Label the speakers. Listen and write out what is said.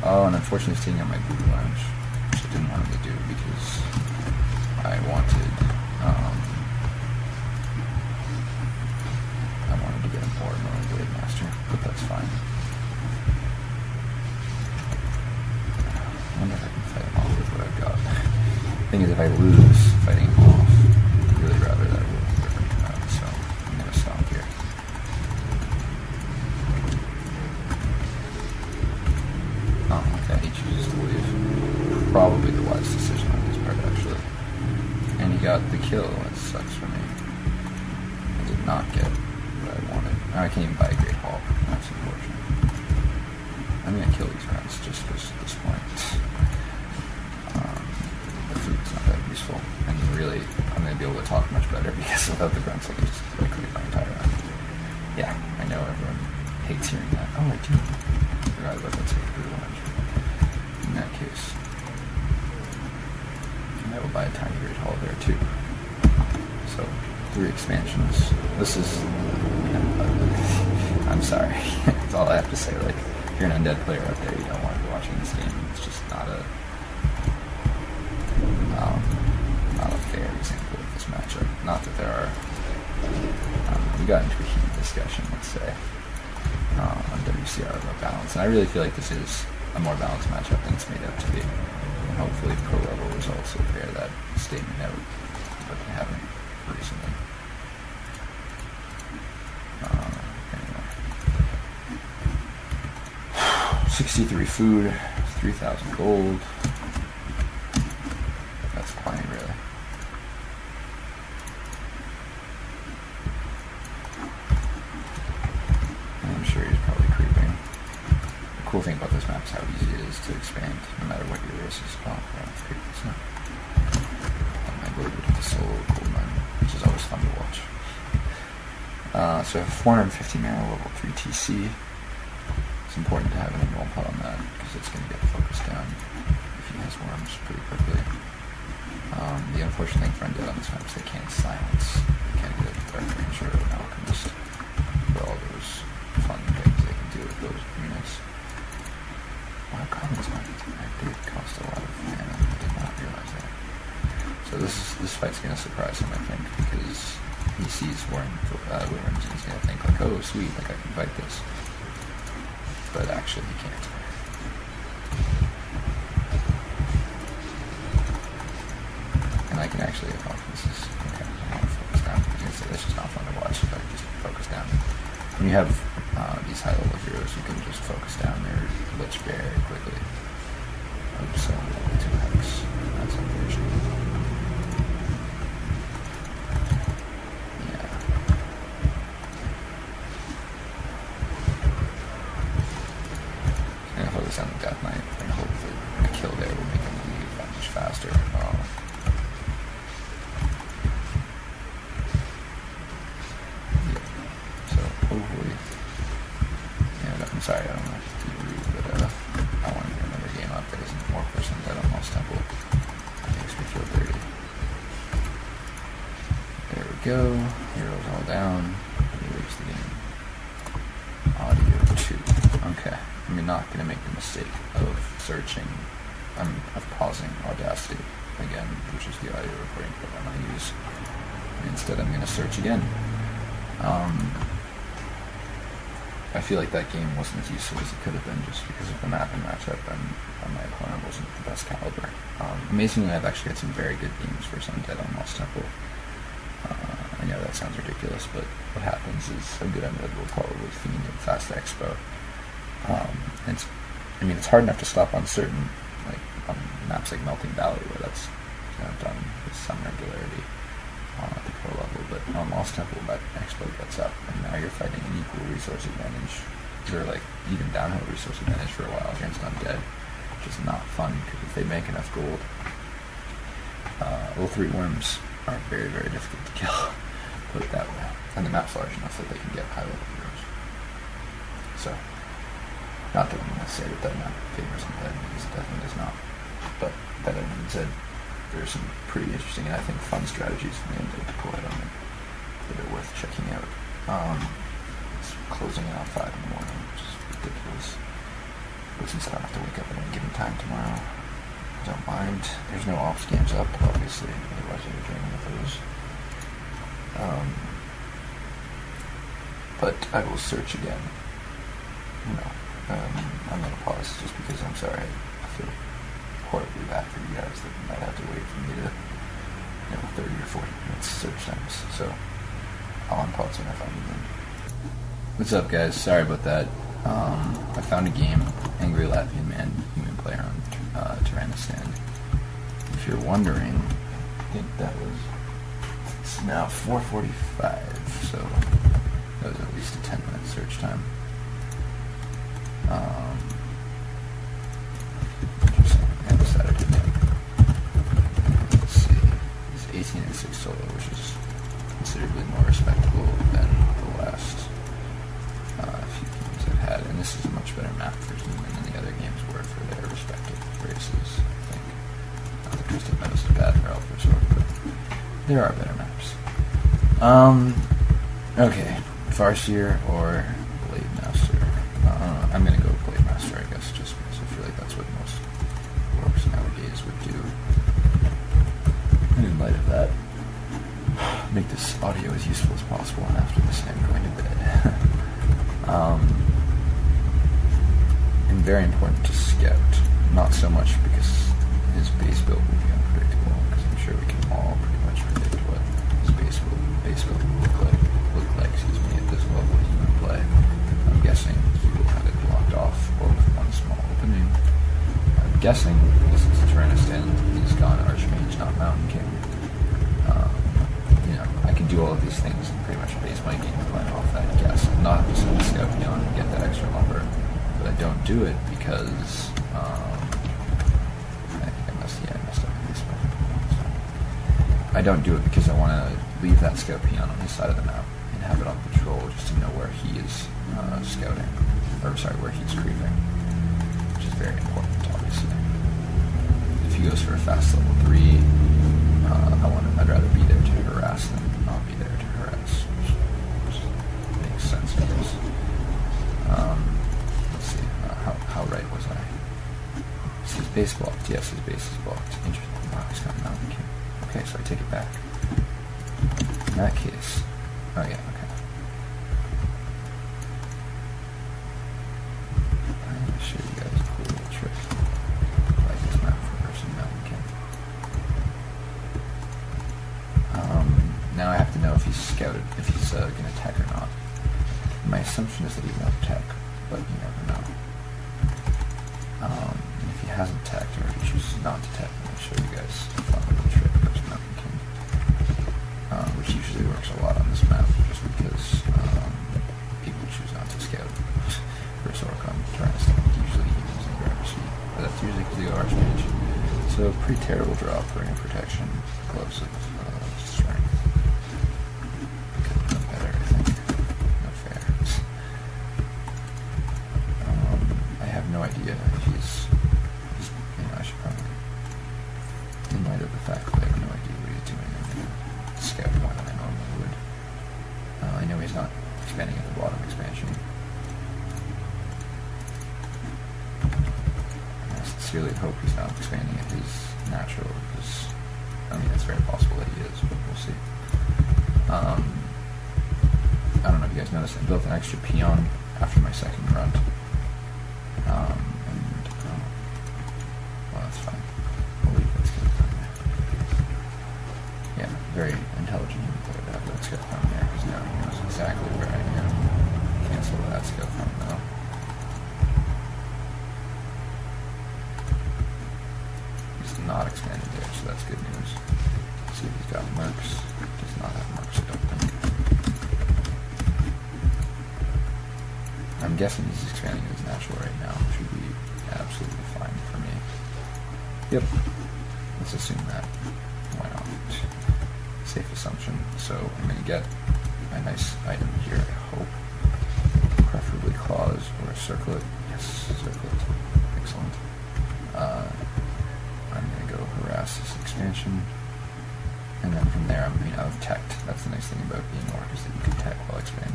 Speaker 1: Oh, and unfortunately he's taking out my blue orange, which I didn't want him to do because I wanted to get him more Blade Master, but that's fine. I wonder if I can fight him off with what I've got. The thing is, if I lose fighting him off, I'd really rather that River come out, so I'm going to stop here. Oh, okay, he chooses to leave. Probably the wise decision on his part, actually. And he got the kill, that sucks for me. I did not get what I wanted. Now I can't even buy a Great Hall, that's unfortunate. I'm going to kill these grunts just because at this point the food's not that useful. And really, I'm going to be able to talk much better because without the grunts I can just clear my entire round. Yeah, I know everyone hates hearing that. Oh, I do. I forgot about that blue orange. In that case, I will buy a tiny Great Hall there too. So, 3 expansions. This is... I'm sorry. That's all I have to say. Like, if you're an undead player out there, you don't want to be watching this game. It's just not a fair example of this matchup. Not that there are... we got into a heated discussion, let's say, on WCR about balance. And I really feel like this is a more balanced matchup than it's made out to be. And hopefully pro-level results will bear that statement out, but they haven't recently. Anyway. 63 food, 3,000 gold. That's plenty, really. I'm sure he's probably creeping. The cool thing about this map is how easy it is to expand, no matter what your race is. Oh, yeah, let's creep this up. And I go to the solo gold mine, which is always fun to watch. So I have 450 mana, level 3 TC. It's important to have an enroll pot on that, because it's going to get focused down if he has worms pretty quickly. The unfortunate thing for undead on this map is they can't silence. They can't get a Dark Ranger or an Alchemist for all those fun things they can do with those units. Wow, commons might did cost a lot of mana. I did not realize that. So this fight's going to surprise him, I think, because he sees worms and he's going to think like, oh sweet, like I can fight this. But actually he can't. And I can actually, oh, this is, okay, I want to focus down. I was going to say this is not fun to watch if I just focus down. When you have these high level heroes, you can just focus down their Lich very quickly. Oops, so 2 hex. That's unfortunate. Yeah. I'm going to focus on the Death Knight, and hopefully a kill there will make him leave that much faster. Sorry, I don't know if it's too rude, but I want to get another game up that isn't more person dead on Lost Temple. That makes me feel dirty. There we go. Heroes all down. He leaves the game. Audio 2. Okay. I'm not going to make the mistake of searching. Of pausing Audacity again, which is the audio recording program I use. And instead, I'm going to search again. I feel like that game wasn't as useful as it could have been just because of the map and matchup, and my opponent wasn't the best caliber. Amazingly, I've actually had some very good games for some Dead on Lost Temple. I know that sounds ridiculous, but what happens is a good undead will probably fiend in Fast Expo. It's hard enough to stop on certain, like on maps like Melting Valley, where that's done with some regularity. At the pro level, but on Lost Temple that Expo gets up, and now you're fighting an equal resource advantage, or like even downhill resource advantage for a while against undead, which is not fun, because if they make enough gold, level 3 worms are very, very difficult to kill, put it that way, and the map's large enough that they can get high level heroes. So, not that I'm going to say that map favors undead, because it definitely does not, but that being said, there's some pretty interesting and I think fun strategies from the undead deployed on it that are worth checking out. It's closing in on 5 in the morning, which is ridiculous. But since I don't have to wake up in given time tomorrow. Don't mind. There's no ops games up, obviously. Otherwise I would dream of those. But I will search again. I'm going to pause just because I'm sorry. I feel horribly bad for you guys that you might have to wait for me to, 30 or 40 minutes search times. So I'll unpause when I find a game. What's up, guys? Sorry about that. I found a game, Angry Latvian Man, human player on Tyrannistan. If you're wondering, I think that was, it's now 4:45, so that was at least a 10-minute search time. Interesting. I decided to name. Let's see. He's 18 and 6 solo, which is considerably more respectable than the last few games I've had. And this is a much better map for human than the other games were for their respective races, I think. Not that Crystal Meadows is bad for Alpha Sword, but there are better maps. Okay. Farseer or Blade Master? I'm going to go Blade Master, I guess, just because I feel like that's what most orcs nowadays would do. And in light of that, make this audio as useful as possible, and after this I'm going to bed. And very important to Scout. Not so much because his base build will be unpredictable, because I'm sure we can all pretty much predict what his base build will look like, at this level of human play. I'm guessing he will have it blocked off or with one small opening. I'm guessing, because it's Tyrannistan, he's gone Archmage, not Mountain King. I can do all of these things and pretty much base my game plan off that guess. I'm not just going to scout beyond and get that extra lumber, but I don't do it because I think I messed up this one. I don't do it because I want to leave that scout peon on his side of the map and have it on patrol just to know where he is scouting, where he's creeping, which is very important, obviously. If he goes for a fast level 3, I'd rather be there to harass than not be there to harass, which makes sense, I guess. Let's see, how right was I? Is his base blocked? Yes, his base is blocked. Interesting. Wow, he's got Mountain King. Okay, so I take it back. In that case, oh yeah, okay. I'm going to show you guys a cool little trick. I like this map for person Mountain King. Now I have to know if he's scouted, if he's going to attack or not. My assumption is that he won't attack, but you never know. And if he hasn't attacked or if he chooses not to attack, I'm going to show you guys a fun little trick for Mountain King, which usually works a lot on this map, just because people choose not to scout for Sork on Tyrannistan, usually using Gravity, but that's usually because the Archmage. So pretty terrible drop, Ring of Protection, Gloves of Strength. Could have done better, I think. No fair. I have no idea if he's I should probably, in light of the fact that I have no idea what he's doing, I'm going to scout more than I normally would. I know he's not expanding at the bottom expansion. I sincerely hope he's not expanding at his natural, because it's very possible that he is, but we'll see. I don't know if you guys noticed, I built an extra peon after my second grunt. Well, that's fine. We'll leave that scout down there. Yeah, very intelligent human player to have that scout down there, because now he knows exactly where I am. Cancel that scout from though. He's not expanded there, so that's good news. Let's see if he's got mercs. Does not have mercs, I don't think. I'm guessing he's expanding his natural right now, which would be absolutely fine for me. Yep. Let's assume that. Why not? Safe assumption. So I'm going to get a nice item here, I hope. Preferably claws or a circlet. Yes, circlet. Excellent. I'm going to go harass this expansion. And then from there, I've teched. That's the nice thing about being orc, is that you can tech while expanding.